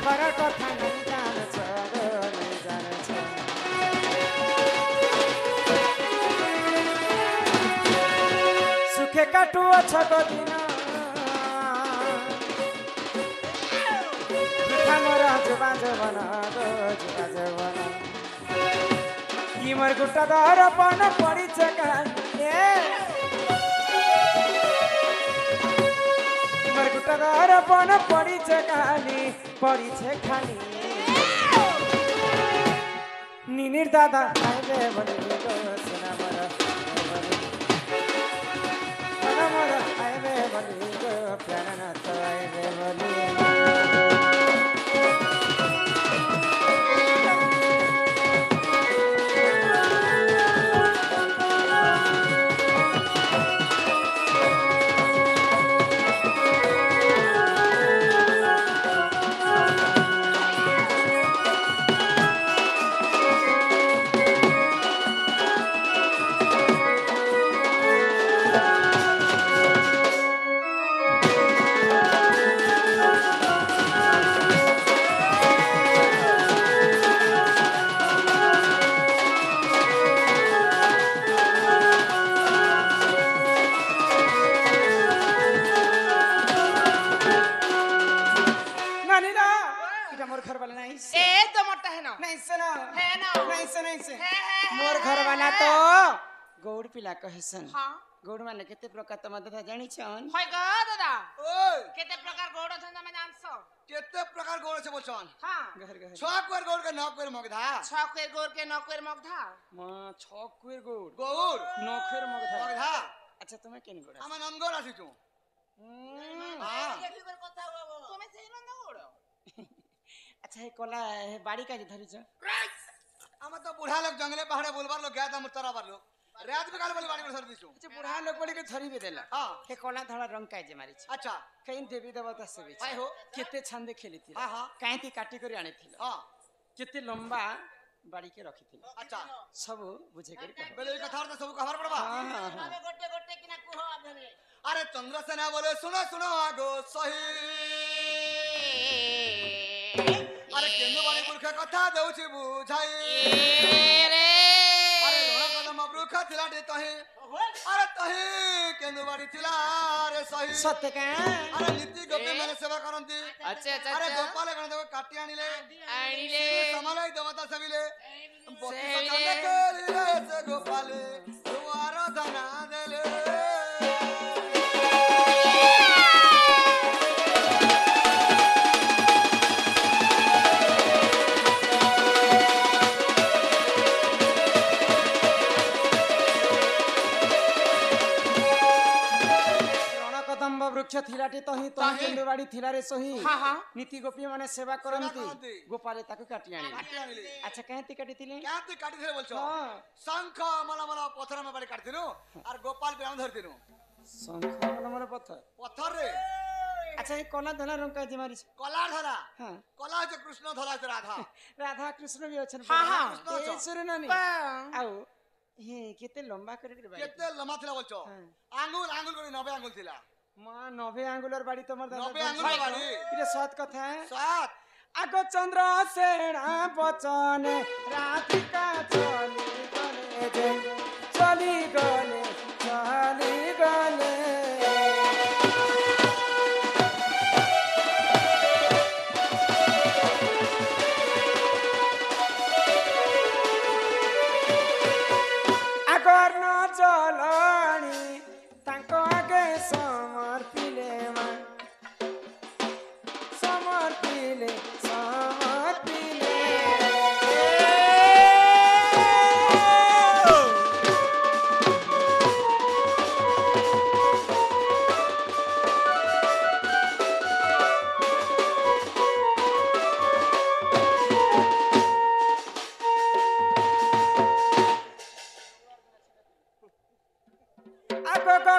दुखर कथा नै जान्छ नै जान्छ सुखे काटुओ छको दिन हमरा जुबा जवन जुबा जवन किमर गुट्टा दर पन पड़ी चका किमर गुट्टा दर पन पड़ी चकानी पड़ी छे खानी निनिर दादा आइले बनी गो सुना मरा मरा आइले बनी गो प्यारा ना तो आइले बनी मोर घर वाला तो गौड़ पिला कहसन गौड़ माने केते प्रकार त मदद जानि छन होय ग दादा ओय केते प्रकार गौड़ छन हम जानसो केते प्रकार गौड़ छ बोलछन हां घर घर छकुर गौड़ के नकुर मगधा छकुर गौड़ के नकुर मगधा म छकुर गौड़ नकुर मगधा अच्छा तुम्हें केन गौड़ हम नंगौड़ आसी छु हां तुम्हें से नंगौड़ अच्छा हे कोला हे बाड़ी का धरि छ हम तो बूढ़ा लोग जंगले पहाड़े बोलबार लोग गया था मुतरा बार लोग रात में काल बोली बाड़ी में सर दिसु अच्छा बूढ़ा लोग बड़ी के थरी भी देला हां हे कोला धड़ा रंग का जे मारी छ अच्छा कहीं देवी देवता से भी हाय हो केते छंदे खेली थी हां हां काहे ती काटी करी आनी थी हां केते लंबा बाड़ी के रखी थी अच्छा सब बुझे करी बोले कथा तो सब खबर पड़बा हां हां गोटे गोटे किना कुहो आधरे अरे चंद्रसेना बोले सुनो सुनो आगो सही अरे केनु बाड़ी पुरखा कथा देउछि बुझाई रे अरे रोना कदम पुरखा थिला दे तहे अरे तहे केनु बाड़ी थिला रे सही सत्य का अरे नीति गोपी माने सेवा करंती अच्छा अच्छा अरे गोपाल गण देव काटी आनिले समालय देवता सबिले बत्ती चंदे केलिले से गोपाल दुआर धना देले वृक्ष थिलाटी तही तो केंद्रवाड़ी थिला रे सही हां हां नीति गोपी माने सेवा करंती गोपाले ताको काटी आनी अच्छा कहती काटी थिले कहती काटी थिले बोलछो हां शंख मला मला पत्थर में बाड़ी काटथिनु और गोपाल बेम धरथिनु शंख मला मला पत्थर पत्थर रे अच्छा ये कोला धला रंग का जे मारी कोला धला हां कोला जे कृष्ण धला जे राधा राधा कृष्ण भी अछन हां हां ए सुर नानी आउ हे केते लंबा करे रे भाई केते लंबा थिला बोलछो आंगुल आंगुल कोनी 90 आंगुल थिला मां 90 आंगुलर बाड़ी तमर 90 आंगुलर बाड़ी इरे सात कथा है सात आगो चंद्र सेना बचन राधिका चली गले जे चली गले चली गले अगर न चलनी तांको आगे समर्पिले समर्पिले समर्पिले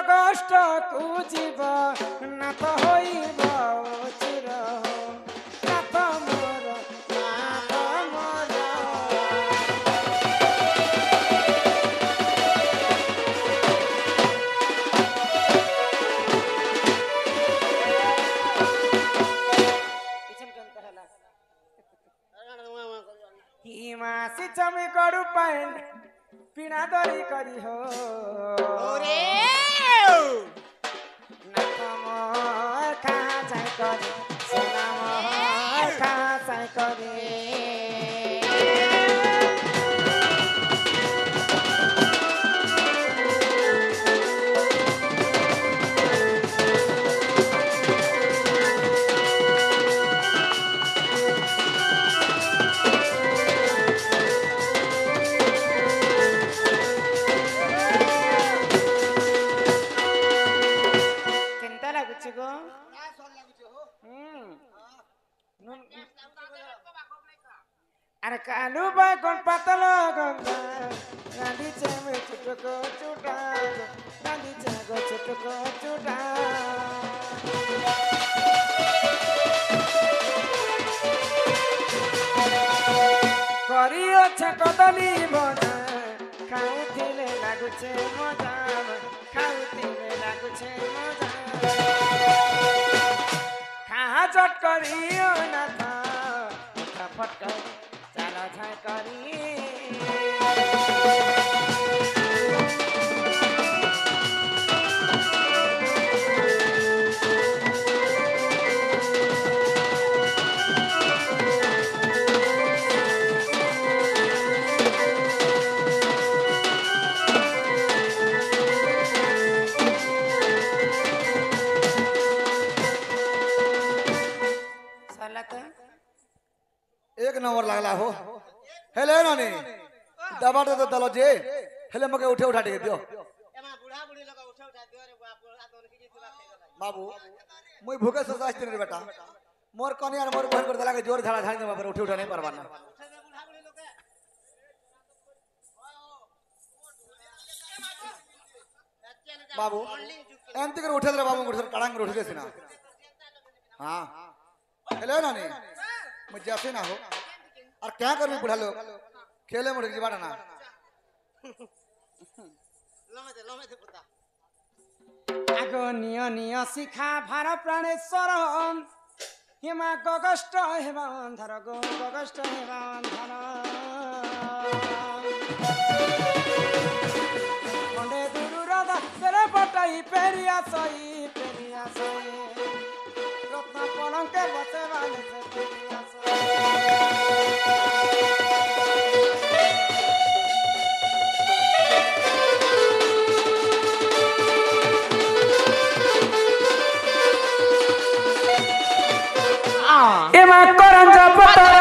कष्ट को जीव नाथ होइब चिर नाथ মাসি চমি গড়ু পাইন পিনা দরি করি হো ওরে নাথ মোর কাহা যাই করে সোনা মোর কাহা যাই করে কেনতা লাগুছে গো আরে কালু বাগন পাতল গঙ্গা রাঁধিছে মে ছোট চুটা রাঁধিছে গো ছোট চুটা করিওছে কদলি ভজা খাউথিলে লাগুছে মজা খাউথিলে লাগুছে মজা খাহা চট করিও না ফটাফট করি চালা ঝাই করি एक नंबर लागला हो हेले नानी दबा तो दलो जे हेले मके उठे उठा के दियो एमा बुढ़ा बुढ़ी लोग उठा दियो रे बाप आतो रे की तुला बाबू मुई भूखे से सास्ती रे बेटा मोर कनी और मोर बहन कर दला के जोर झाड़ा झाड़ी देबा पर उठे उठा नहीं परवाना उठा दे बुढ़ा बुढ़ी लोग के बाबू एमती कर उठे रे बाबू मुर कड़ांग उठे देसी ना हां हेले नानी मैं जैसे ना हो और क्या कर बुढ़ा लोग खेले मुड़ जी बाटा ना लमे दे पुता আগো নিয় নিয় শিখা ভার প্রাণেশ্বর হিমা গগষ্ট হেবা অন্ধার গো গগষ্ট হেবা অন্ধার মন্ডে দুরুর দাসরে পটাই পেরিয়া সই রত্ন পলঙ্কে বসে বালে সে পেরিয়া এমা করঞ্জ পতর